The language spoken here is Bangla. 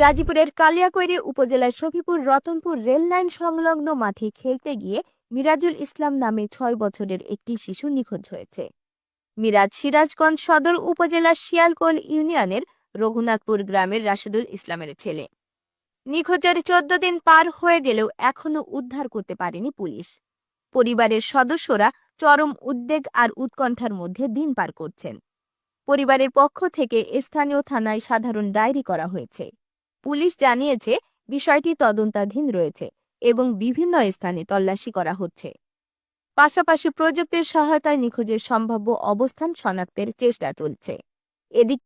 গাজীপুরের কালিয়াকৈর উপজেলার শফিপুর রতনপুর রেললাইন সংলগ্ন মাঠে খেলতে গিয়ে মিরাজুল ইসলাম নামে ৬ বছরের একটি শিশু নিখোঁজ হয়েছে। মিরাজ সিরাজগঞ্জ সদর উপজেলার শিয়ালকোল ইউনিয়নের রঘুনাথপুর গ্রামের রাশেদুল ইসলামের ছেলে। নিখোঁজের ১৪ দিন পার হয়ে গেলেও এখনও উদ্ধার করতে পারেনি পুলিশ। পরিবারের সদস্যরা চরম উদ্বেগ আর উৎকণ্ঠার মধ্যে দিন পার করছেন। পরিবারের পক্ষ থেকে স্থানীয় থানায় সাধারণ ডায়েরি করা হয়েছে। পুলিশ জানিয়েছে বিষয়টি তদন্তাধীন রয়েছে এবং বিভিন্ন স্থানে তল্লাশি করা হচ্ছে। পাশাপাশি প্রযুক্তির সহায়তায় নিখোঁজের সম্ভাব্য অবস্থান শনাক্তের চেষ্টা চলছে। এদিকে